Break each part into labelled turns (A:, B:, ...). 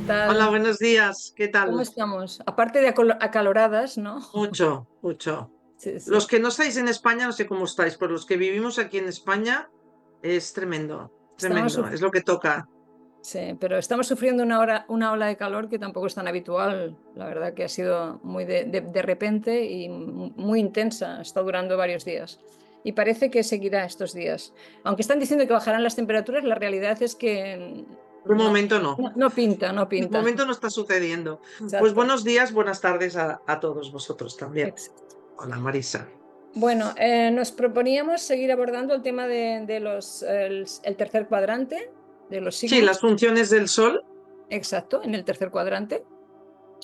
A: Hola,
B: tal?
A: buenos días. ¿Qué
B: ¿Cómo
A: tal?
B: estamos? Aparte de acaloradas, ¿no?
A: Mucho, mucho.
B: Sí,
A: Los
B: sí.
A: que no estáis en España, no sé cómo estáis, pero los que vivimos aquí en España es tremendo,
B: Estamos,
A: tremendo. Es lo que toca.
B: sí, pero estamos sufriendo una ola de calor que tampoco es tan habitual. La verdad que ha sido muy de repente y muy intensa. Está durando varios días. Y parece que seguirá estos días. Aunque están diciendo que bajarán las temperaturas, la realidad es que
A: De momento no.
B: no pinta, no
A: De
B: pinta.
A: momento no está sucediendo. Pues
B: Exacto.
A: buenos días, buenas tardes a todos vosotros también.
B: Exacto.
A: Hola, Marisa.
B: Bueno, nos proponíamos seguir abordando el tema de el tercer cuadrante, de los
A: Sí, las
B: signos,
A: funciones del sol.
B: exacto, en el tercer cuadrante.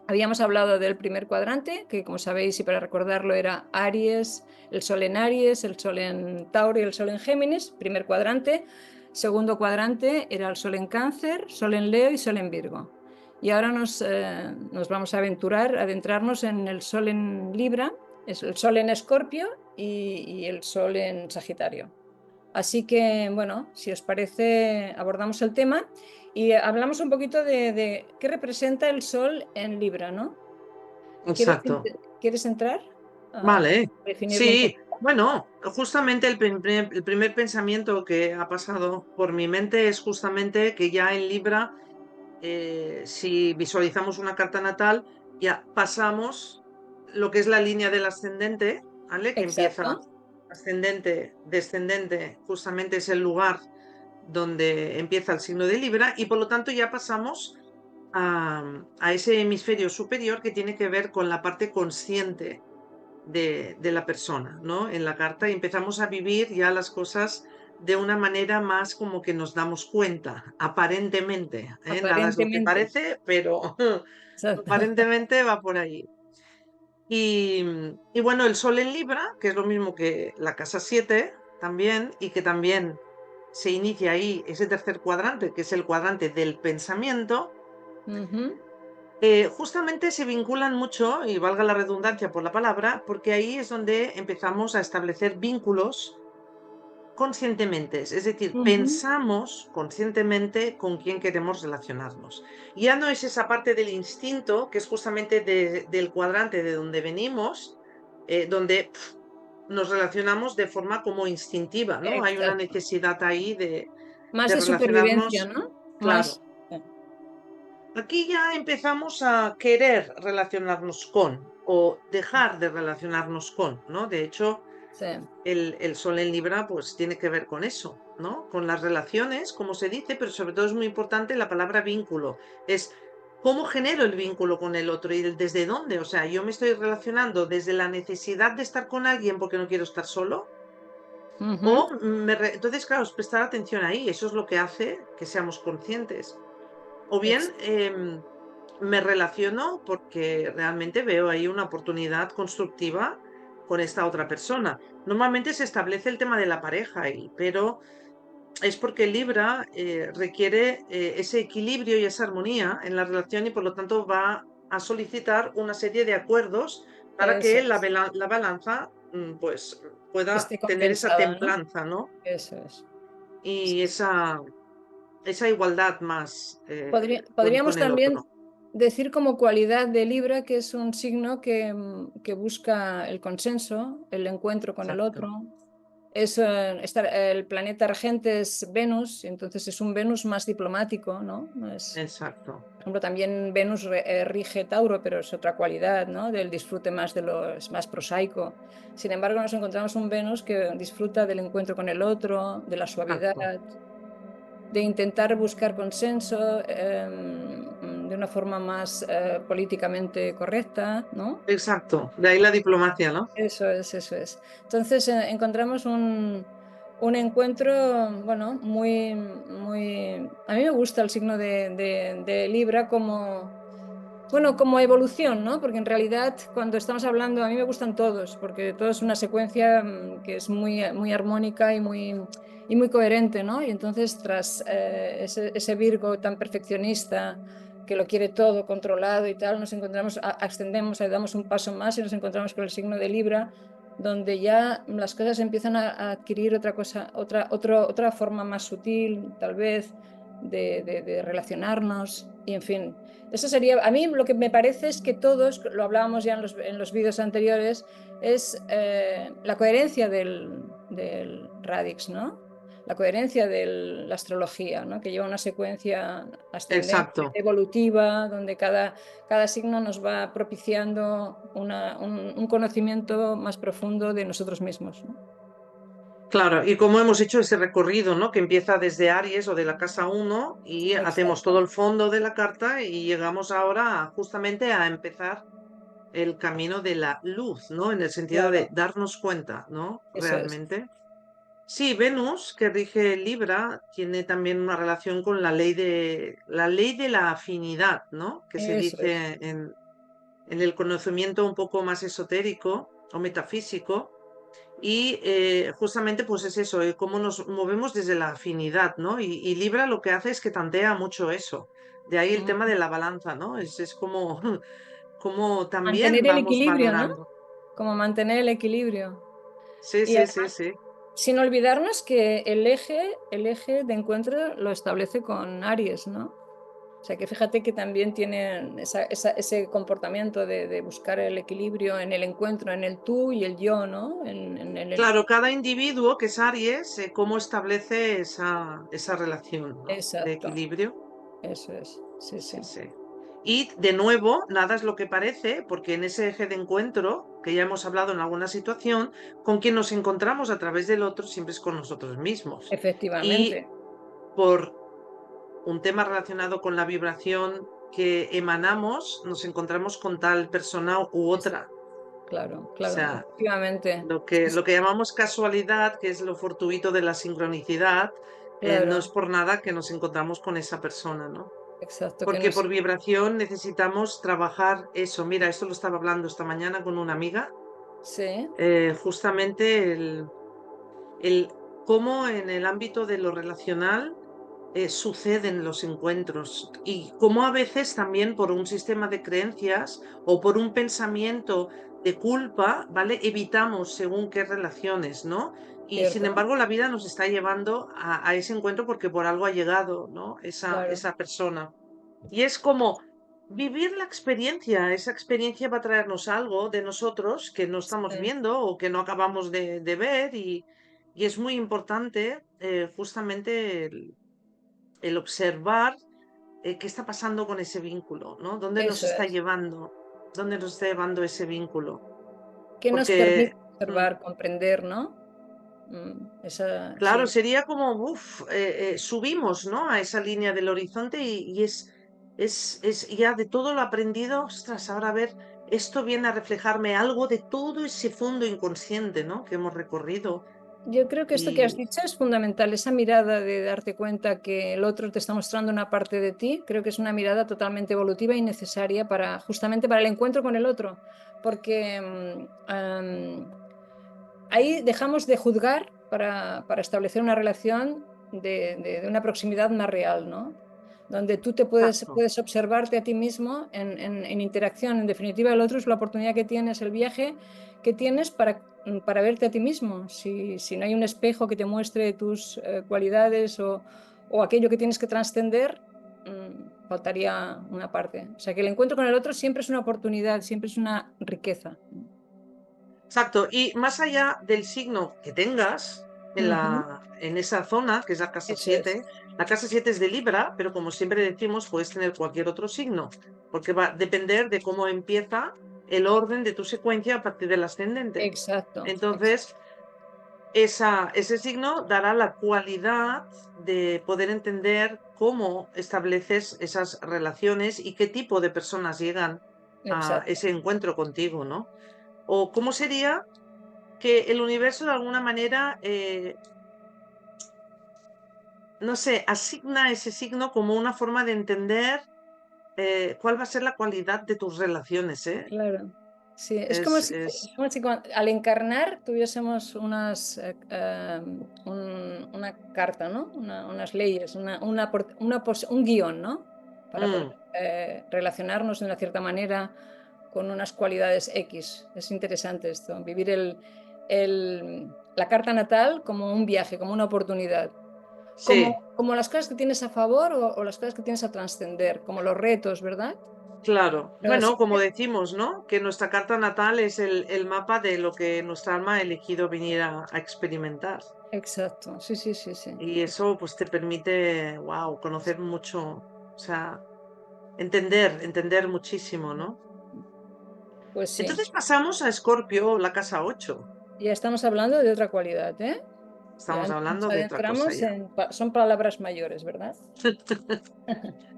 B: Habíamos hablado del primer cuadrante, que como sabéis y para recordarlo era Aries, el Sol en Aries, el Sol en Tauro y el Sol en Géminis, primer cuadrante. Segundo cuadrante era el Sol en Cáncer, Sol en Leo y Sol en Virgo. Y ahora nos vamos a adentrarnos en el Sol en Libra, es el Sol en Escorpio y el Sol en Sagitario. Así que, bueno, si os parece, abordamos el tema y hablamos un poquito de qué representa el Sol en Libra, ¿no? ¿Quieres,
A: Exacto.
B: quieres entrar a
A: Vale.
B: definirlo un
A: Sí,
B: poco?
A: bueno, justamente el primer pensamiento que ha pasado por mi mente es justamente que ya en Libra si visualizamos una carta natal, ya pasamos lo que es la línea del ascendente, ¿vale? Que empieza
B: Exacto.
A: ascendente, descendente, justamente es el lugar donde empieza el signo de Libra y por lo tanto ya pasamos a ese hemisferio superior que tiene que ver con la parte consciente de la persona, ¿no? En la carta y empezamos a vivir ya las cosas de una manera más como que nos damos cuenta, aparentemente, ¿eh? Nada es lo que
B: Aparentemente.
A: parece, pero
B: Exacto.
A: aparentemente va por ahí. Y bueno, el Sol en Libra, que es lo mismo que la casa 7 también, y que también se inicia ahí ese tercer cuadrante, que es el cuadrante del pensamiento,
B: Ujú.
A: justamente se vinculan mucho, y valga la redundancia por la palabra, porque ahí es donde empezamos a establecer vínculos conscientemente, es decir,
B: Ujú.
A: pensamos conscientemente con quién queremos relacionarnos. Ya no es esa parte del instinto, que es justamente del cuadrante de donde venimos, donde nos relacionamos de forma como instintiva, ¿no? Hay una
B: Exacto.
A: necesidad ahí
B: Más
A: de
B: de supervivencia,
A: relacionarnos,
B: ¿no?
A: claro.
B: Más.
A: Aquí ya empezamos a querer relacionarnos con o dejar de relacionarnos con, ¿no? De hecho,
B: Sí.
A: el sol en Libra pues tiene que ver con eso, ¿no? Con las relaciones, como se dice, pero sobre todo es muy importante la palabra vínculo. Es cómo genero el vínculo con el otro y desde dónde. O sea, yo me estoy relacionando desde la necesidad de estar con alguien porque no quiero estar solo. O
B: Ujú.
A: entonces, claro, es prestar atención ahí. Eso es lo que hace que seamos conscientes. O bien
B: Ex-
A: me relaciono porque realmente veo ahí una oportunidad constructiva con esta otra persona. Normalmente se establece el tema de la pareja, pero es porque Libra requiere ese equilibrio y esa armonía en la relación y por lo tanto va a solicitar una serie de acuerdos para
B: Eso
A: que
B: es.
A: la balanza pues pueda
B: Esté
A: tener esa
B: compensada, ¿no?
A: templanza, ¿no?
B: Eso es.
A: Y esa igualdad más con
B: Podríamos
A: el otro.
B: también decir como cualidad de Libra que es un signo que busca el consenso, el encuentro con el
A: Exacto.
B: otro. El planeta regente es Venus, entonces es un Venus más diplomático, ¿no?
A: Exacto.
B: Por ejemplo, también Venus rige Tauro, pero es otra cualidad, ¿no? Del disfrute más es más prosaico. Sin embargo, nos encontramos un Venus que disfruta del encuentro con el otro, de la suavidad,
A: Exacto.
B: de intentar buscar consenso de una forma más políticamente correcta, ¿no?
A: Exacto. De ahí la diplomacia, ¿no?
B: Eso es, eso es. Entonces encontramos un encuentro, bueno, A mí me gusta el signo de Libra como, bueno, como evolución, ¿no? Porque en realidad cuando estamos hablando, a mí me gustan todos, porque todo es una secuencia que es muy armónica y muy coherente, ¿no? Y entonces tras ese Virgo tan perfeccionista que lo quiere todo controlado y tal, nos encontramos, ascendemos, damos un paso más y nos encontramos con el signo de Libra, donde ya las cosas empiezan a adquirir otra cosa, otra forma más sutil, tal vez, de relacionarnos y en fin. Eso sería, a mí lo que me parece es que todos, lo hablábamos ya en los vídeos anteriores, es la coherencia del Radix, ¿no? La coherencia de la astrología, ¿no? Que lleva una secuencia ascendente,
A: Exacto.
B: evolutiva, donde cada signo nos va propiciando un conocimiento más profundo de nosotros mismos, ¿no?
A: Claro, y como hemos hecho ese recorrido, ¿no? Que empieza desde Aries o de la casa 1 y hacemos todo
B: Exacto,
A: el fondo de la carta y llegamos ahora justamente a empezar el camino de la luz, ¿no? En el sentido de
B: claro,
A: darnos cuenta, ¿no?
B: eso es.
A: Realmente. Sí, Venus, que rige Libra, tiene también una relación con la ley de la afinidad, ¿no? Que se
B: Eso es.
A: dice en el conocimiento un poco más esotérico o metafísico. Y justamente pues es eso, cómo nos movemos desde la afinidad, ¿no? Y Libra lo que hace es que tantea mucho eso. De ahí el tema
B: Mm.
A: de la balanza, ¿no? Es como, como también
B: Mantener el
A: vamos
B: equilibrio, ¿no?
A: valorando.
B: Como mantener el equilibrio.
A: Sí,
B: Y
A: sí, sí,
B: además,
A: sí.
B: sin olvidarnos que el eje de encuentro lo establece con Aries, ¿no? O sea que fíjate que también tienen ese comportamiento de buscar el equilibrio en el encuentro, en el tú y el yo, ¿no?
A: Claro, cada individuo que es Aries, cómo establece esa relación, ¿no? De
B: Exacto,
A: equilibrio.
B: eso es, sí,
A: Sí,
B: sí.
A: sí. Y de nuevo, nada es lo que parece, porque en ese eje de encuentro, que ya hemos hablado en alguna situación, con quien nos encontramos a través del otro siempre es con nosotros mismos. Y
B: Efectivamente,
A: por un tema relacionado con la vibración que emanamos, nos encontramos con tal persona u
B: eso,
A: otra.
B: claro,
A: O
B: claro,
A: sea,
B: efectivamente.
A: lo
B: Sí,
A: que,
B: sí,
A: lo que llamamos casualidad, que es lo fortuito de la sincronicidad, no es
B: claro,
A: por nada que nos encontramos con esa persona, ¿no?
B: exacto, que
A: Porque
B: nos...
A: por vibración necesitamos trabajar eso. Mira, esto lo estaba hablando esta mañana con una amiga,
B: Sí,
A: justamente el cómo en el ámbito de lo relacional suceden los encuentros y cómo a veces también por un sistema de creencias o por un pensamiento de culpa, ¿vale? Evitamos según qué relaciones, ¿no? Y sin
B: cierto,
A: embargo la vida nos está llevando a ese encuentro porque por algo ha llegado, ¿no?
B: claro,
A: Esa persona. Y es como vivir la experiencia. Esa experiencia va a traernos algo de nosotros que no estamos
B: sí,
A: viendo o que no acabamos de ver y es muy importante justamente el observar qué está pasando con ese vínculo, ¿no? ¿Dónde nos
B: eso
A: está
B: es.
A: llevando? ¿Dónde nos está llevando ese vínculo?
B: ¿Qué nos
A: Porque,
B: permite
A: mm,
B: observar, comprender, ¿no?
A: claro,
B: Sí,
A: sería como, subimos, ¿no? A esa línea del horizonte y es ya de todo lo aprendido, ostras, ahora a ver, esto viene a reflejarme algo de todo ese fondo inconsciente, ¿no? Que hemos recorrido.
B: yo creo que esto que has
A: Y
B: dicho es fundamental, esa mirada de darte cuenta que el otro te está mostrando una parte de ti, creo que es una mirada totalmente evolutiva y necesaria para justamente para el encuentro con el otro, porque ahí dejamos de juzgar para establecer una relación de una proximidad más real, ¿no? Donde tú
A: exacto.
B: puedes observarte a ti mismo en interacción. En definitiva, el otro es la oportunidad que tienes, el viaje que tienes para verte a ti mismo. Si no hay un espejo que te muestre tus cualidades o aquello que tienes que trascender, faltaría una parte. O sea, que el encuentro con el otro siempre es una oportunidad, siempre es una riqueza.
A: Exacto, y más allá del signo que tengas
B: Ujú.
A: en esa zona, que es
B: Eso es.
A: la casa 7 es de Libra, pero como siempre decimos, puedes tener cualquier otro signo, porque va a depender de cómo empieza el orden de tu secuencia a partir del ascendente.
B: Exacto,
A: Entonces, ese signo dará la cualidad de poder entender cómo estableces esas relaciones y qué tipo de personas llegan a
B: exacto.
A: ese encuentro contigo, ¿no? O cómo sería que el universo de alguna manera, no sé, asigna ese signo como una forma de entender cuál va a ser la cualidad de tus relaciones, ¿eh?
B: Claro. Sí, es
A: Es,
B: como si al encarnar tuviésemos una carta, ¿no? Unas leyes, un guión, ¿no? Para poder
A: mm,
B: relacionarnos de una cierta manera con unas cualidades X. Es interesante esto, vivir la carta natal como un viaje, como una oportunidad.
A: Sí,
B: como las cosas que tienes a favor o las cosas que tienes a trascender, como los retos, ¿verdad?
A: claro.
B: Pero
A: Bueno, como
B: siempre-
A: decimos, ¿no? Que nuestra carta natal es el mapa de lo que nuestra alma ha elegido venir a experimentar.
B: Exacto, sí, sí, sí, sí.
A: Y eso pues te permite, wow, conocer mucho, o sea, entender muchísimo, ¿no?
B: Pues sí,
A: Entonces pasamos a Escorpio, la casa 8.
B: ya estamos hablando de otra cualidad, ¿eh? Ya
A: Estamos
B: nos
A: hablando de otra cosa
B: adentramos
A: ya.
B: en... Son palabras mayores, ¿verdad?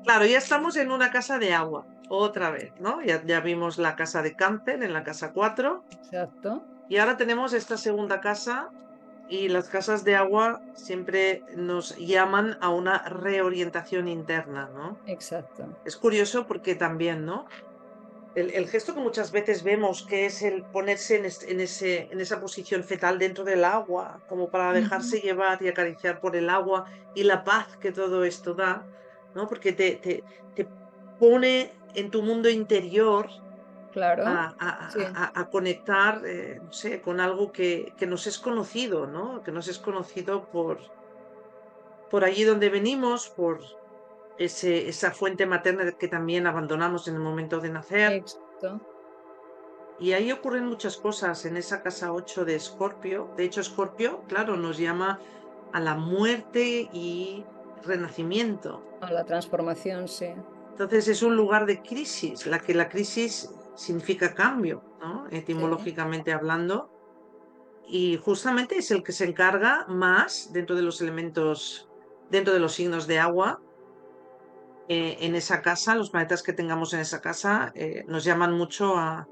A: Claro, ya estamos en una casa de agua, otra vez, ¿no? Ya vimos la casa de Cáncer en la casa 4
B: Exacto,
A: y ahora tenemos esta segunda casa y las casas de agua siempre nos llaman a una reorientación interna, ¿no?
B: exacto.
A: Es curioso porque también, ¿no? El gesto que muchas veces vemos, que es el ponerse en esa posición fetal dentro del agua, como para
B: Ujú.
A: dejarse llevar y acariciar por el agua y la paz que todo esto da, ¿no? Porque te pone en tu mundo interior
B: Claro, sí,
A: a conectar, no sé, con algo que nos es conocido, ¿no? Que nos es conocido por allí donde venimos, por esa fuente materna que también abandonamos en el momento de nacer.
B: exacto.
A: Y ahí ocurren muchas cosas en esa casa 8 de Escorpio. De hecho, Escorpio, claro, nos llama a la muerte y renacimiento.
B: A la transformación, sí,
A: Entonces es un lugar de crisis, la que la crisis significa cambio, ¿no?
B: sí,
A: Etimológicamente hablando. Y justamente es el que se encarga más dentro de los elementos, dentro de los signos de agua. En esa casa, los planetas que tengamos en esa casa nos llaman mucho a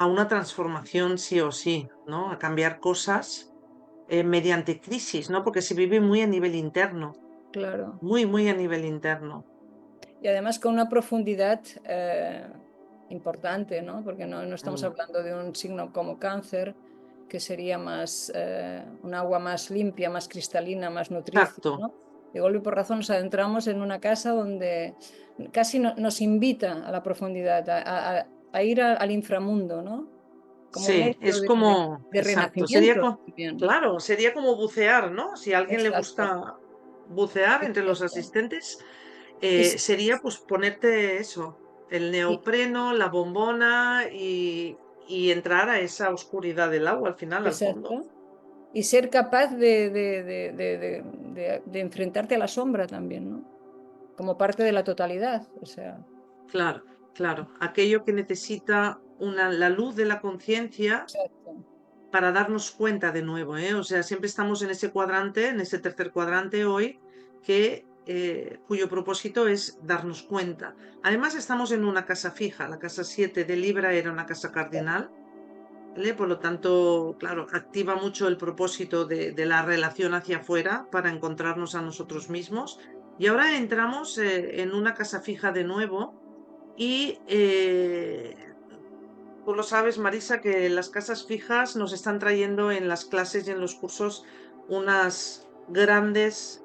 A: una transformación sí o sí, ¿no? A cambiar cosas mediante crisis, ¿no? Porque se vive muy a nivel interno,
B: claro.
A: muy a nivel interno.
B: Y además con una profundidad importante, ¿no? Porque no estamos
A: Mm,
B: hablando de un signo como cáncer, que sería más un agua más limpia, más cristalina, más nutricia,
A: exacto,
B: ¿no? De golpe por razón nos adentramos en una casa donde casi nos invita a la profundidad, a ir al inframundo, ¿no? Como
A: sí,
B: medio
A: es como,
B: de
A: exacto, sería
B: renacimiento
A: como,
B: también.
A: claro, sería como bucear, ¿no? Si a alguien le
B: Exacto,
A: gusta bucear entre los
B: exacto.
A: asistentes,
B: Y,
A: sería pues ponerte eso, el
B: y-
A: neopreno, la bombona y entrar a esa oscuridad del agua al final, al fondo.
B: exacto. Y ser capaz de enfrentarte a la sombra también, ¿no? Como parte de la totalidad, o sea,
A: Claro, claro. Aquello que necesita la luz de la conciencia
B: exacto,
A: para darnos cuenta de nuevo, ¿eh? O sea, siempre estamos en ese cuadrante, en ese tercer cuadrante hoy, cuyo propósito es darnos cuenta. Además, estamos en una casa fija. La casa 7 de Libra era una casa cardinal, ¿vale? Por lo tanto, claro, activa mucho el propósito de la relación hacia afuera para encontrarnos a nosotros mismos. Y ahora entramos en una casa fija de nuevo y tú lo sabes, Marisa, que las casas fijas nos están trayendo en las clases y en los cursos unas grandes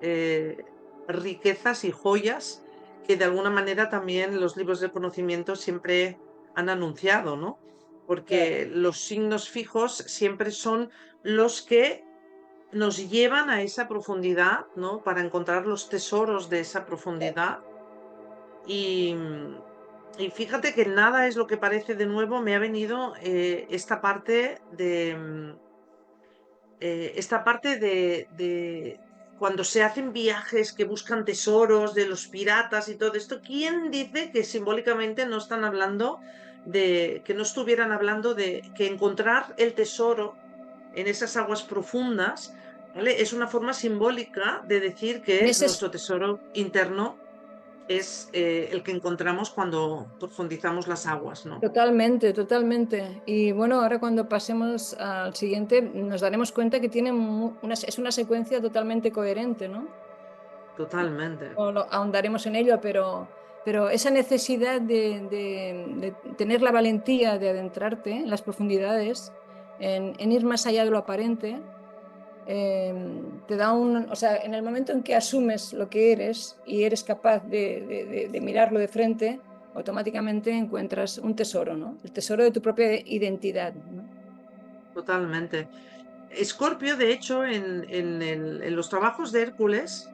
A: riquezas y joyas que de alguna manera también los libros de conocimiento siempre han anunciado, ¿no?
B: claro,
A: Porque los signos fijos siempre son los que nos llevan a esa profundidad, ¿no? Para encontrar los tesoros de esa profundidad y, y fíjate que nada es lo que parece de nuevo. Me ha venido esta parte de cuando se hacen viajes que buscan tesoros de los piratas y todo esto. ¿Quién dice que simbólicamente no están hablando que no estuvieran hablando de que encontrar el tesoro en esas aguas profundas, ¿vale? Es una forma simbólica de decir
B: en
A: que
B: ese,
A: nuestro tesoro interno es el que encontramos cuando profundizamos las aguas, ¿no?
B: totalmente, totalmente. Y bueno, ahora cuando pasemos al siguiente nos daremos cuenta que tiene es una secuencia totalmente coherente, ¿no?
A: Totalmente.
B: Ahondaremos en ello, pero esa necesidad de tener la valentía de adentrarte en las profundidades, en ir más allá de lo aparente, te da o sea, en el momento en que asumes lo que eres y eres capaz de mirarlo de frente, automáticamente encuentras un tesoro, ¿no? El tesoro de tu propia identidad, ¿no?
A: Totalmente. Escorpio, de hecho, en los trabajos de Hércules,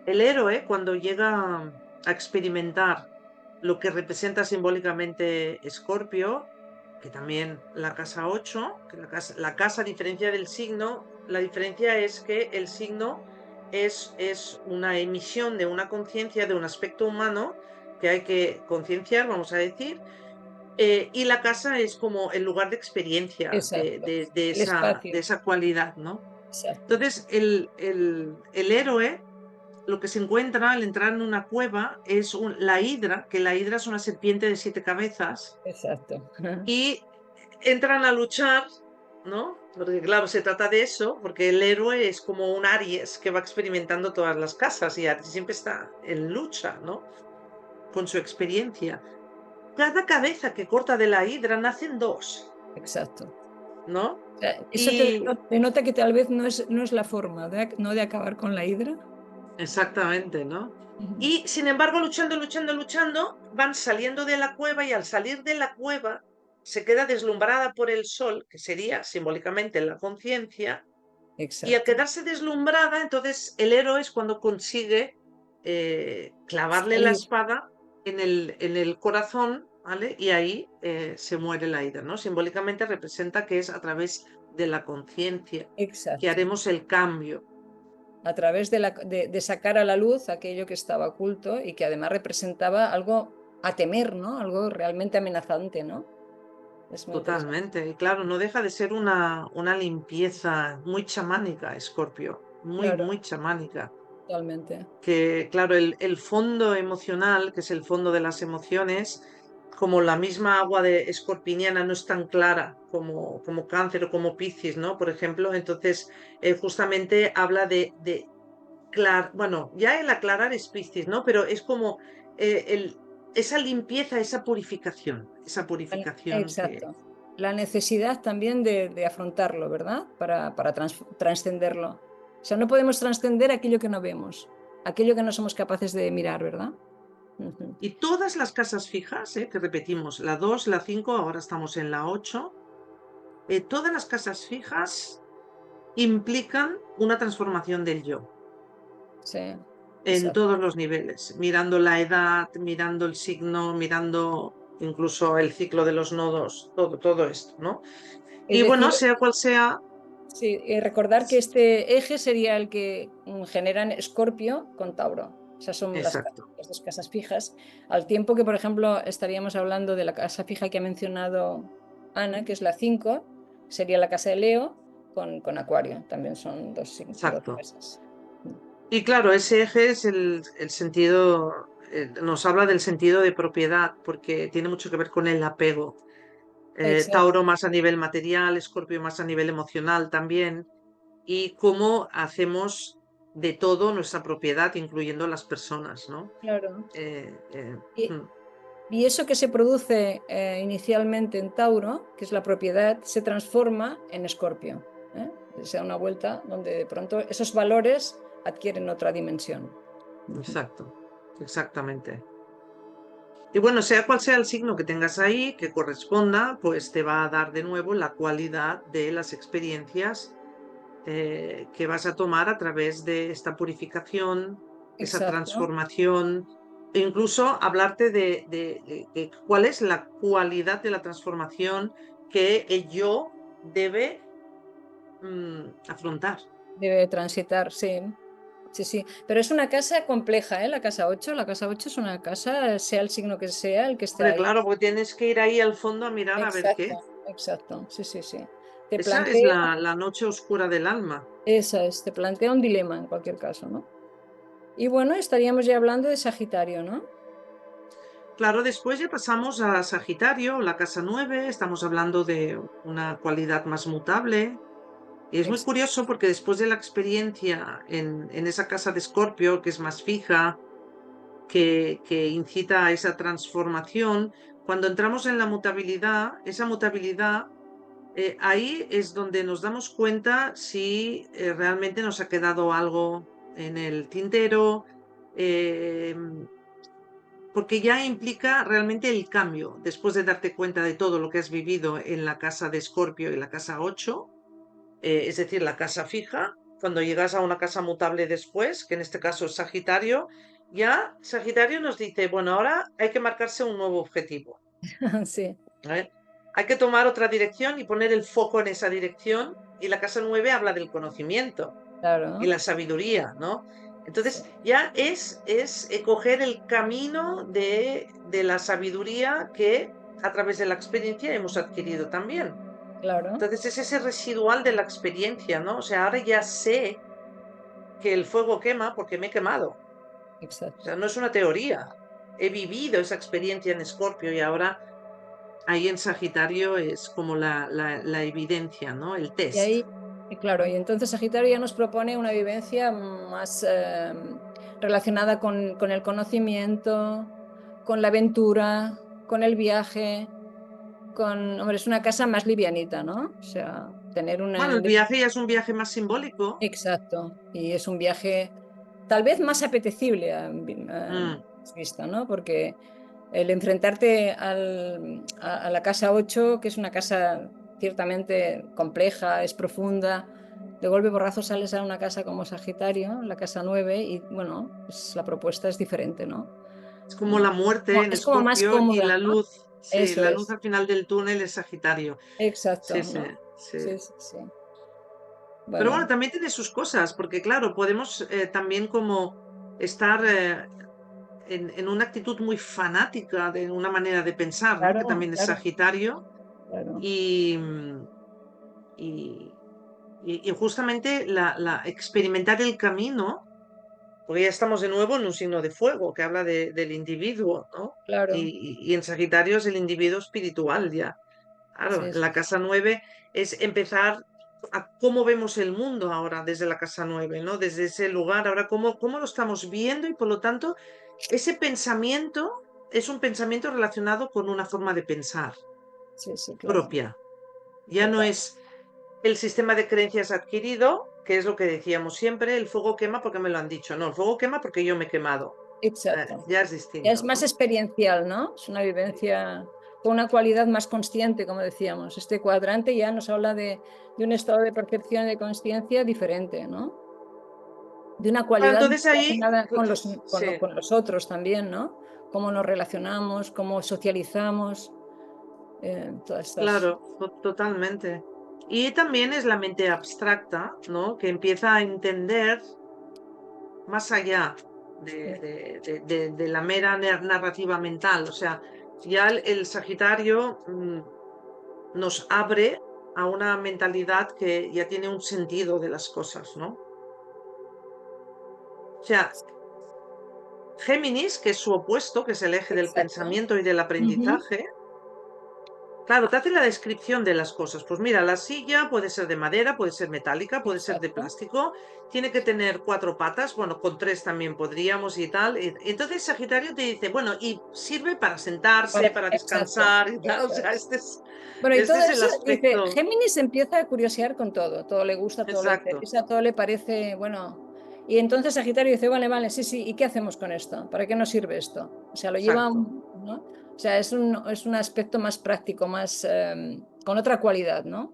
A: el héroe, cuando llega a experimentar lo que representa simbólicamente Escorpio, que también la casa 8, que la casa, a diferencia del signo, la diferencia es que el signo es una emisión de una conciencia, de un aspecto humano que hay que concienciar, vamos a decir, y la casa es como el lugar de experiencia
B: Exacto. El
A: de
B: espacio.
A: esa cualidad, ¿no?
B: Exacto.
A: Entonces, el héroe lo que se encuentra al entrar en una cueva es la hidra, que la hidra es una serpiente de 7 cabezas,
B: Exacto.
A: y entran a luchar, ¿no? Porque claro, se trata de eso, porque el héroe es como un Aries que va experimentando todas las casas y Aries siempre está en lucha, ¿no? Con su experiencia. Cada cabeza que corta de la hidra nacen dos,
B: Exacto.
A: ¿no?
B: O sea, eso te
A: Y
B: denota que tal vez no es la forma no de acabar con la hidra.
A: exactamente, ¿no?
B: Ujú.
A: Y sin embargo, luchando, luchando, luchando, van saliendo de la cueva y al salir de la cueva se queda deslumbrada por el sol, que sería simbólicamente la conciencia, y al
B: Exacto.
A: quedarse deslumbrada, entonces el héroe es cuando consigue clavarle la
B: Salir.
A: espada en el corazón, ¿vale? Y ahí se muere la ida, ¿no? Simbólicamente representa que es a través de la conciencia que
B: Exacto.
A: haremos el cambio.
B: A través de sacar a la luz aquello que estaba oculto y que además representaba algo a temer, ¿no? Algo realmente amenazante, ¿no? Es muy interesante.
A: Totalmente. Y claro, no deja de ser una limpieza muy chamánica, Escorpio, muy,
B: Claro,
A: muy chamánica.
B: totalmente.
A: Que claro, el fondo emocional, que es el fondo de las emociones, como la misma agua de escorpiniana no es tan clara como cáncer o como Piscis, ¿no? Por ejemplo, entonces justamente habla bueno, ya el aclarar es Piscis, ¿no? Pero es como esa limpieza, esa purificación que...
B: Exacto. La necesidad también de afrontarlo, ¿verdad? Para trascenderlo. O sea, no podemos trascender aquello que no vemos, aquello que no somos capaces de mirar, ¿verdad? Ujú.
A: Y todas las casas fijas, que repetimos, la 2, la 5, ahora estamos en la 8, todas las casas fijas implican una transformación del yo
B: Sí,
A: en
B: exacto.
A: todos los niveles, mirando la edad, mirando el signo, mirando incluso el ciclo de los nodos, todo esto, ¿no?
B: Es
A: Y bueno,
B: decir,
A: sea cual sea,
B: sí, recordar que este eje sería el que generan Escorpio con Tauro. Esas son
A: exacto,
B: las dos casas fijas. Al tiempo que, por ejemplo, estaríamos hablando de la casa fija que ha mencionado Ana, que es la 5, sería la casa de Leo con Acuario. También son dos
A: exacto.
B: casas.
A: Y claro, ese eje es el sentido, nos habla del sentido de propiedad, porque tiene mucho que ver con el apego.
B: Exacto,
A: Tauro más a nivel material, Escorpio más a nivel emocional también, y cómo hacemos de todo nuestra propiedad, incluyendo las personas, ¿no?
B: claro.
A: Eh, eh,
B: Y,
A: mm,
B: y eso que se produce inicialmente en Tauro, que es la propiedad, se transforma en Escorpio. ¿Eh? O sea, una vuelta donde de pronto esos valores adquieren otra dimensión. Ujú.
A: exacto, exactamente. Y bueno, sea cual sea el signo que tengas ahí, que corresponda, pues te va a dar de nuevo la cualidad de las experiencias que vas a tomar a través de esta purificación, esa
B: Exacto.
A: transformación, e incluso hablarte de cuál es la cualidad de la transformación que el yo debe afrontar.
B: Debe transitar, sí. Sí, sí. Pero es una casa compleja, ¿eh? La casa 8. La casa 8 es una casa, sea el signo que sea, el que esté
A: Hombre,
B: ahí.
A: claro, porque tienes que ir ahí al fondo a mirar a ver qué.
B: Exacto, exacto. Sí, sí, sí. Te
A: Esa es
B: plantea,
A: la noche oscura del alma.
B: te plantea un dilema en cualquier caso, ¿no? Y bueno, estaríamos ya hablando de Sagitario, ¿no?
A: Claro, después ya pasamos a Sagitario, la casa 9. Estamos hablando de una cualidad más mutable. Y es muy
B: Ex-
A: curioso porque después de la experiencia en esa casa de Escorpio, que es más fija, que incita a esa transformación, cuando entramos en la mutabilidad, esa mutabilidad, ahí es donde nos damos cuenta si realmente nos ha quedado algo en el tintero, eh, porque ya implica realmente el cambio, después de darte cuenta de todo lo que has vivido en la casa de Escorpio y la casa 8. es decir, la casa fija. Cuando llegas a una casa mutable después, que en este caso es Sagitario, ya Sagitario nos dice, bueno, ahora hay que marcarse un nuevo objetivo.
B: Sí,
A: ¿Vale? Hay que tomar otra dirección y poner el foco en esa dirección. Y la casa 9 habla del conocimiento y
B: claro,
A: la sabiduría, ¿no?
B: sí,
A: Entonces ya es coger el camino de la sabiduría que a través de la experiencia hemos adquirido también.
B: claro,
A: Entonces es ese residual de la experiencia, ¿no? O sea, ahora ya sé que el fuego quema porque me he quemado. O
B: exacto.
A: sea, no es una teoría. He vivido esa experiencia en Escorpio y ahora ahí en Sagitario es como la evidencia, ¿no? El
B: Y
A: test.
B: ahí, y claro, y entonces Sagitario ya nos propone una vivencia más relacionada con el conocimiento, con la aventura, con el viaje, hombre, es una casa más livianita, ¿no? O sea, tener
A: Bueno, el viaje ya es un viaje más simbólico.
B: Exacto, y es un viaje tal vez más apetecible
A: Mm.
B: vista, ¿no? Porque el enfrentarte a la casa 8, que es una casa ciertamente compleja, es profunda, de golpe borrazo sales a una casa como Sagitario, la casa 9, y bueno, pues la propuesta es diferente, ¿no?
A: Es como la muerte en
B: Es como más
A: Escorpio y
B: cómoda,
A: la
B: ¿no?
A: luz, sí,
B: Eso
A: la luz
B: es,
A: al final del túnel es Sagitario. Sí,
B: exacto,
A: sí,
B: ¿no?
A: sí.
B: Sí, sí, sí.
A: Pero bueno,
B: Bueno,
A: también tiene sus cosas, porque claro, podemos también como estar en una actitud muy fanática de una manera de pensar, ¿no? Que
B: claro,
A: también es
B: claro,
A: Sagitario.
B: claro,
A: Y, y, y justamente experimentar el camino, porque ya estamos de nuevo en un signo de fuego que habla del individuo, ¿no?
B: claro,
A: Y en Sagitario es el individuo espiritual ya. Claro,
B: sí, sí.
A: la casa 9 es empezar a cómo vemos el mundo ahora desde la casa 9, ¿no? Desde ese lugar, ahora cómo lo estamos viendo y por lo tanto ese pensamiento es un pensamiento relacionado con una forma de pensar
B: Sí, sí, claro.
A: propia. Ya no
B: Total.
A: es el sistema de creencias adquirido, que es lo que decíamos siempre, el fuego quema porque me lo han dicho. No, el fuego quema porque yo me he quemado.
B: Exacto.
A: Ya es
B: Ya es
A: distinto,
B: más
A: ¿no?
B: experiencial, ¿no? Es una vivencia con una cualidad más consciente, como decíamos. Este cuadrante ya nos habla de un estado de percepción y de conciencia diferente, ¿no? De una
A: Bueno,
B: cualidad
A: entonces ahí,
B: relacionada con
A: sí,
B: con los otros también, ¿no? Cómo nos relacionamos, cómo socializamos, todas estas.
A: claro, totalmente. Y también es la mente abstracta, ¿no? Que empieza a entender más allá de la mera narrativa mental. O sea, ya el Sagitario nos abre a una mentalidad que ya tiene un sentido de las cosas, ¿no? O sea, Géminis, que es su opuesto, que es el eje del
B: Exacto.
A: pensamiento y del
B: Ujú.
A: aprendizaje, claro, te hace la descripción de las cosas. Pues mira, la silla puede ser de madera, puede ser metálica, puede ser de
B: Exacto.
A: plástico, tiene que tener cuatro patas, bueno, con tres también podríamos y tal. Entonces Sagitario te dice, bueno, y sirve para sentarse, para
B: Exacto.
A: descansar y tal. O
B: Eso
A: sea,
B: es. Bueno, y
A: este
B: todo
A: es el
B: eso, dice,
A: aspecto
B: Géminis empieza a curiosear con todo le gusta, todo le
A: exacto,
B: interesa, todo le parece, bueno. Y entonces Sagitario dice, vale, vale, sí, sí, ¿y qué hacemos con esto? ¿Para qué nos sirve esto? O sea, lo lleva,
A: exacto.
B: ¿no? O sea, es un aspecto más práctico, más, con otra cualidad, ¿no?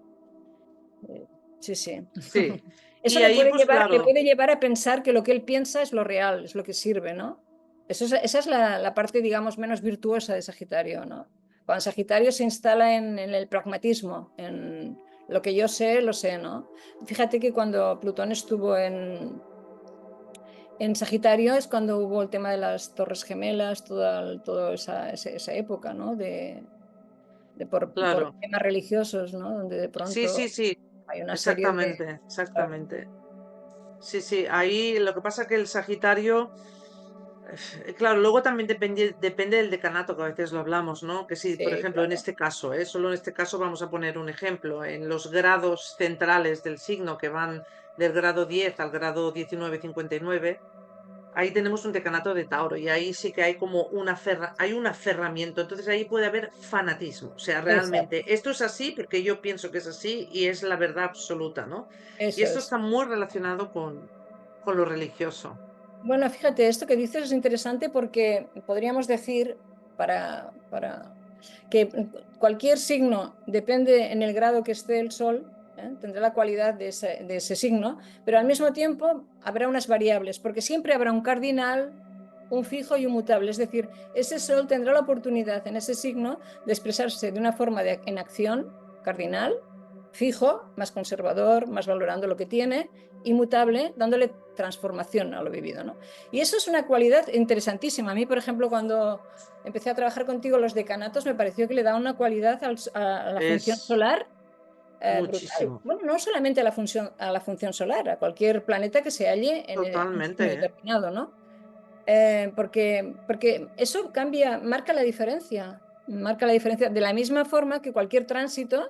B: Sí, sí.
A: Sí.
B: Eso
A: Y ahí, pues
B: le
A: claro,
B: puede llevar a pensar que lo que él piensa es lo real, es lo que sirve, ¿no? Esa es la parte, digamos, menos virtuosa de Sagitario, ¿no? Cuando Sagitario se instala en el pragmatismo, en lo que yo sé, lo sé, ¿no? Fíjate que cuando Plutón estuvo en Sagitario es cuando hubo el tema de las Torres Gemelas, toda esa época, ¿no? Por
A: claro.
B: temas religiosos, ¿no? Donde de
A: Sí, sí,
B: pronto
A: sí,
B: hay una serie de...
A: exactamente,
B: Claro,
A: exactamente. Sí, sí, ahí lo que pasa que el Sagitario, claro, luego también depende del decanato, que a veces lo hablamos, ¿no? Que sí, por
B: sí,
A: ejemplo, en
B: claro.
A: este caso, solo en este caso vamos a poner un ejemplo, en los grados centrales del signo que van del grado 10 al grado 19,59. Ahí tenemos un decanato de Tauro y ahí sí que hay como hay un aferramiento, entonces ahí puede haber fanatismo, o sea,
B: Exacto,
A: realmente esto es así porque yo pienso que es así y es la verdad absoluta, ¿no? Y
B: eso
A: esto
B: es.
A: está muy relacionado con lo religioso.
B: Bueno, fíjate, esto que dices es interesante porque podríamos decir para que cualquier signo depende en el grado que esté el Sol, tendrá la cualidad de ese signo, pero al mismo tiempo habrá unas variables, porque siempre habrá un cardinal, un fijo y un mutable. Es decir, ese sol tendrá la oportunidad en ese signo de expresarse de una forma en acción cardinal, fijo, más conservador, más valorando lo que tiene, y mutable, dándole transformación a lo vivido, ¿no? Y eso es una cualidad interesantísima. A mí, por ejemplo, cuando empecé a trabajar contigo los decanatos, me pareció que le da una cualidad a la función
A: Es
B: solar brutal.
A: muchísimo.
B: Bueno, no solamente a la función solar, a cualquier planeta que se halle en un signo
A: Totalmente, ¿eh?
B: determinado, ¿no? Porque eso cambia, marca la diferencia de la misma forma que cualquier tránsito,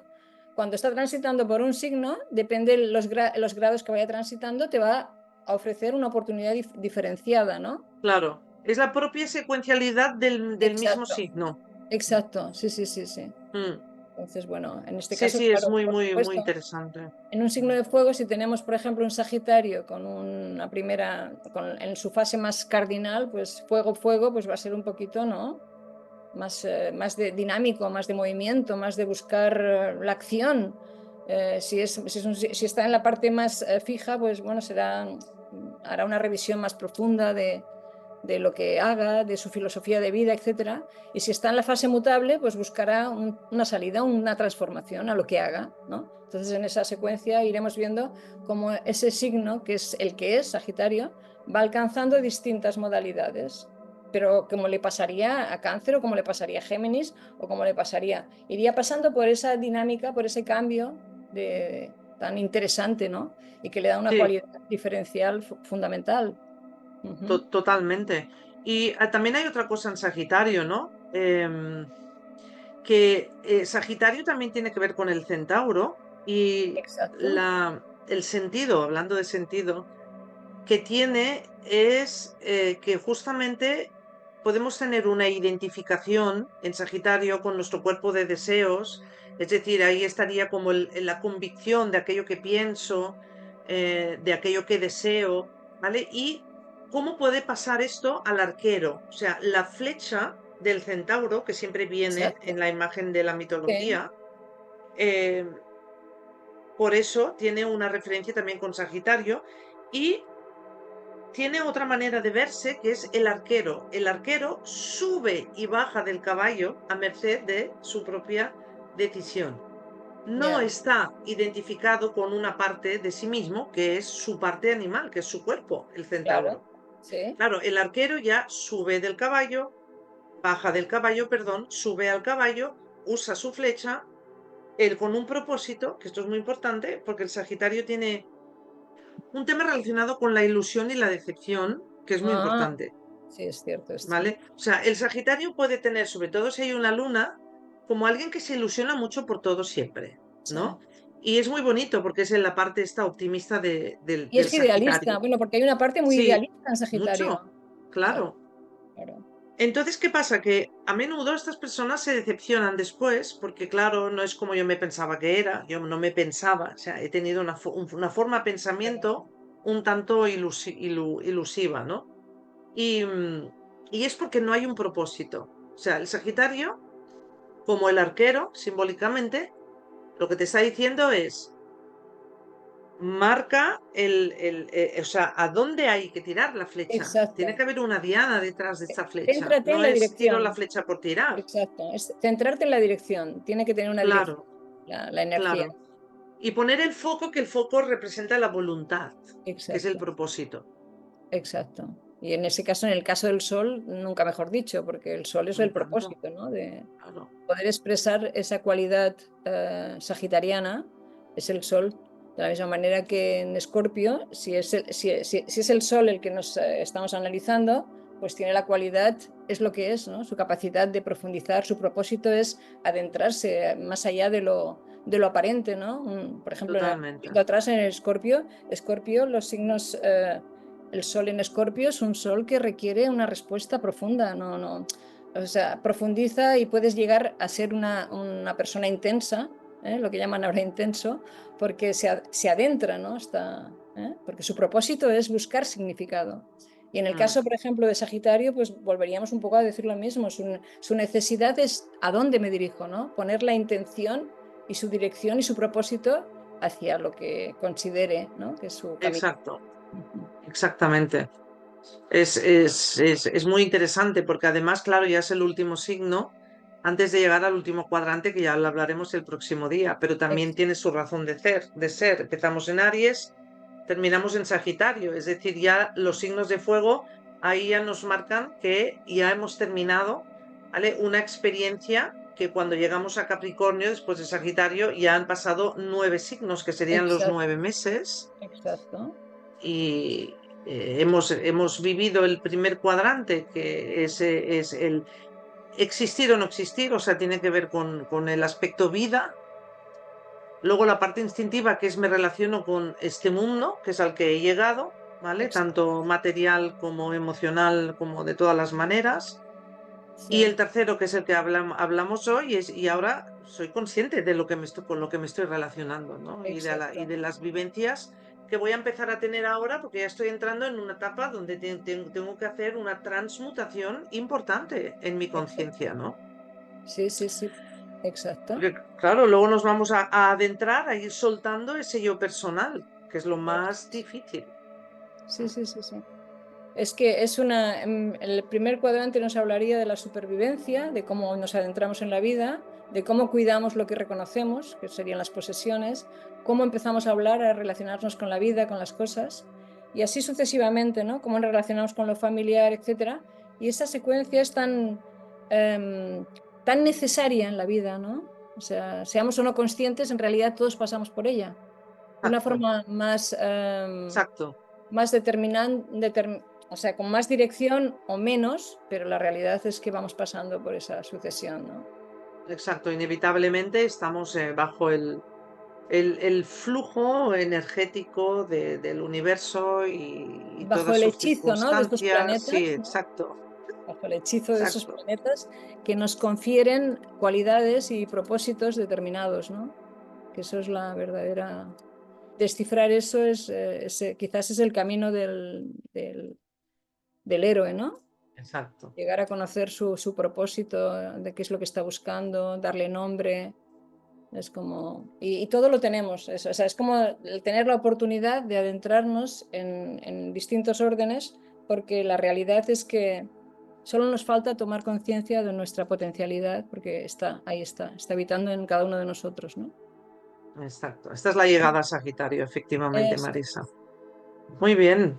B: cuando está transitando por un signo, depende de los grados que vaya transitando, te va a ofrecer una oportunidad diferenciada, ¿no?
A: Claro. Es la propia secuencialidad del mismo
B: Exacto,
A: signo.
B: exacto, sí, sí, sí, sí.
A: Mm.
B: Entonces, bueno, en este
A: Sí,
B: caso,
A: sí, es
B: claro,
A: muy,
B: por
A: muy, muy
B: supuesto,
A: interesante.
B: en un signo de fuego, si tenemos, por ejemplo, un Sagitario con una primera, en su fase más cardinal, pues fuego, fuego, pues va a ser un poquito, ¿no? Más de dinámico, más de movimiento, más de buscar la acción. Si está en la parte más fija, pues bueno, hará una revisión más profunda de lo que haga, de su filosofía de vida, etcétera. Y si está en la fase mutable, pues buscará una salida, una transformación a lo que haga, ¿no? Entonces, en esa secuencia iremos viendo cómo ese signo, que es Sagitario, va alcanzando distintas modalidades. Pero como le pasaría a Cáncer o como le pasaría a Géminis o como le pasaría, iría pasando por esa dinámica, por ese cambio tan interesante, ¿no? Y que le da una
A: Sí,
B: cualidad diferencial fundamental. Ujú.
A: totalmente. Y también hay otra cosa en Sagitario, ¿no? Que Sagitario también tiene que ver con el Centauro y
B: Exacto.
A: el sentido, hablando de sentido, que tiene es que justamente podemos tener una identificación en Sagitario con nuestro cuerpo de deseos, es decir, ahí estaría como la convicción de aquello que pienso, de aquello que deseo, ¿vale? Y cómo puede pasar esto al arquero, o sea, la flecha del centauro, que siempre viene
B: Exacto.
A: en la imagen de la
B: Sí,
A: mitología, eh, por eso tiene una referencia también con Sagitario y tiene otra manera de verse que es el arquero. El arquero sube y baja del caballo a merced de su propia decisión. No
B: ya,
A: está identificado con una parte de sí mismo, que es su parte animal, que es su cuerpo, el
B: claro.
A: centauro.
B: Sí,
A: Claro, el arquero ya sube del caballo, baja del caballo, perdón, sube al caballo, usa su flecha, él con un propósito, que esto es muy importante, porque el Sagitario tiene un tema relacionado con la ilusión y la decepción, que es muy
B: ah,
A: importante.
B: sí, es cierto esto.
A: ¿Vale? O sea, el Sagitario puede tener, sobre todo si hay una luna, como alguien que se ilusiona mucho por todo siempre,
B: Sí.
A: ¿no? Y es muy bonito porque es en la parte esta optimista
B: Y
A: del
B: es idealista,
A: Sagitario.
B: bueno, porque hay una parte muy
A: Sí,
B: idealista en Sagitario.
A: mucho,
B: Claro,
A: claro.
B: claro.
A: Entonces, ¿qué pasa? Que a menudo estas personas se decepcionan después porque, claro, no es como yo me pensaba que era, yo no me pensaba, o sea, he tenido una forma de pensamiento un tanto ilusiva, ¿no? Y, y es porque no hay un propósito. O sea, el Sagitario, como el arquero, simbólicamente, lo que te está diciendo es, marca o sea, a dónde hay que tirar la flecha. Tiene
B: Exacto.
A: que haber una diana detrás de esta flecha.
B: Céntrate en
A: No
B: la
A: es tiro la
B: dirección.
A: flecha por tirar.
B: Exacto. Es centrarte en la dirección. Tiene que tener una
A: Claro,
B: dirección, la energía.
A: claro. Y poner el foco, que el foco representa la voluntad, que es el
B: Exacto.
A: propósito.
B: Exacto. Y en ese caso, en el caso del sol, nunca mejor dicho, porque el sol es
A: Me
B: el
A: encanta.
B: propósito, ¿no? De
A: Claro.
B: poder expresar esa cualidad sagitariana, es el sol. De la misma manera que en Escorpio, si es el sol el que nos estamos analizando, pues tiene la cualidad, es lo que es, ¿no? Su capacidad de profundizar, su propósito es adentrarse más allá de lo aparente, ¿no? Por ejemplo,
A: Totalmente.
B: viendo atrás en el Escorpio, Escorpio, los signos el sol en Escorpio es un sol que requiere una respuesta profunda, o sea, profundiza y puedes llegar a ser una persona intensa, lo que llaman ahora intenso, porque se adentra, ¿no? Porque su propósito es buscar significado. Y en el
A: Mm,
B: caso, por ejemplo, de Sagitario, pues volveríamos un poco a decir lo mismo. Su necesidad es a dónde me dirijo, ¿no? Poner la intención y su dirección y su propósito hacia lo que considere, ¿no?, que es su camino.
A: Exacto,
B: Ujú.
A: exactamente. Es muy interesante porque además, claro, ya es el último signo antes de llegar al último cuadrante, que ya lo hablaremos el próximo día, pero también
B: Ex-
A: tiene su razón de ser. Empezamos en Aries, terminamos en Sagitario, es decir, ya los signos de fuego ahí ya nos marcan que ya hemos terminado, ¿vale? Una experiencia que cuando llegamos a Capricornio, después de Sagitario, ya han pasado 9 signos, que serían los
B: Exacto,
A: 9 meses,
B: exacto.
A: y hemos vivido el primer cuadrante, que es el existir o no existir, o sea, tiene que ver con el aspecto vida. Luego la parte instintiva, que es me relaciono con este mundo, que es al que he llegado, ¿vale?
B: Exacto.
A: Tanto material como emocional, como de todas las maneras. Y
B: Sí,
A: el tercero, que es el que hablamos hoy, y ahora soy consciente de lo que con lo que me estoy relacionando, ¿no? Y
B: exacto.
A: de las vivencias que voy a empezar a tener ahora, porque ya estoy entrando en una etapa donde tengo que hacer una transmutación importante en mi
B: Exacto.
A: conciencia, ¿no?
B: Sí, sí, sí. Exacto.
A: Porque, claro, luego nos vamos a adentrar, a ir soltando ese yo personal, que es lo más
B: Eso es.
A: difícil.
B: Sí, sí, sí, sí. Es que el primer cuadrante nos hablaría de la supervivencia, de cómo nos adentramos en la vida, de cómo cuidamos lo que reconocemos, que serían las posesiones, cómo empezamos a hablar, a relacionarnos con la vida, con las cosas, y así sucesivamente, ¿no? Cómo nos relacionamos con lo familiar, etcétera. Y esa secuencia es em, tan necesaria en la vida, ¿no? O sea, seamos o no conscientes, en realidad todos pasamos por ella. De una
A: Exacto,
B: forma
A: exacto.
B: más o sea, con más dirección o menos, pero la realidad es que vamos pasando por esa sucesión, ¿no?
A: Exacto, inevitablemente estamos bajo el flujo energético del universo y
B: Bajo
A: todas
B: el
A: sus
B: hechizo, ¿no?, de estos
A: circunstancias. Sí,
B: planetas, ¿no?
A: exacto,
B: Bajo el hechizo de esos
A: exacto,
B: planetas que nos confieren cualidades y propósitos determinados, ¿no? Que eso es la verdadera... Descifrar eso quizás es el camino del héroe, ¿no?
A: exacto.
B: Llegar a conocer su propósito, de qué es lo que está buscando, darle nombre. Es como, y todo lo tenemos, o sea, es como el tener la oportunidad de adentrarnos en distintos órdenes, porque la realidad es que solo nos falta tomar conciencia de nuestra potencialidad, porque ahí está habitando en cada uno de nosotros, ¿no?
A: Exacto. Esta es la llegada a Sagitario, efectivamente,
B: Eso.
A: Marisa. Muy bien,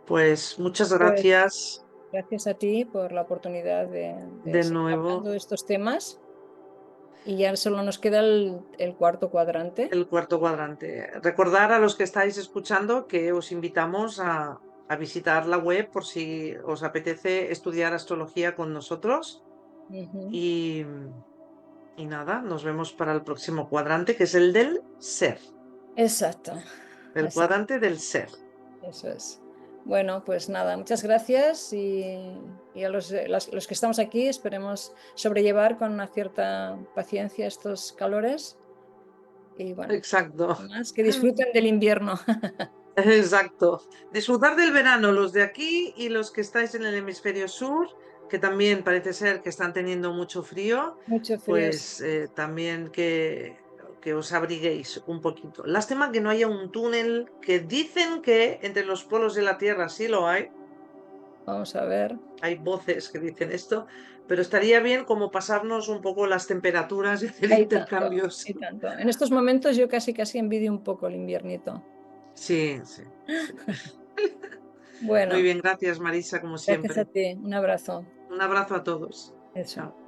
A: pues muchas
B: Pues
A: gracias
B: gracias a ti por la oportunidad de
A: de
B: seguir
A: nuevo.
B: hablando de estos temas, y ya solo nos queda el cuarto cuadrante.
A: El cuarto cuadrante. Recordar a los que estáis escuchando que os invitamos a visitar la web por si os apetece estudiar astrología con nosotros.
B: Ujú.
A: Y, y nada, nos vemos para el próximo cuadrante, que es el del ser.
B: Exacto,
A: El
B: exacto.
A: cuadrante del ser.
B: Eso es. Bueno, pues nada, muchas gracias y a los que estamos aquí esperemos sobrellevar con una cierta paciencia estos calores y bueno,
A: Exacto.
B: más que disfruten del invierno.
A: Exacto. Disfrutar del verano, los de aquí y los que estáis en el hemisferio sur, que también parece ser que están teniendo mucho frío,
B: Mucho frío. Sí.
A: pues también que os abriguéis un poquito. Lástima que no haya un túnel, que dicen que entre los polos de la Tierra sí lo
B: Vamos a ver.
A: hay voces que dicen esto, pero estaría bien como pasarnos un poco las temperaturas y hacer
B: Hay tanto,
A: intercambios.
B: hay tanto. En estos momentos yo casi envidio un poco el inviernito.
A: Sí, sí, sí. Muy
B: Bueno,
A: bien, gracias Marisa, como
B: gracias a
A: siempre.
B: ti. Un abrazo.
A: Un abrazo a todos.
B: Eso.
A: Chao.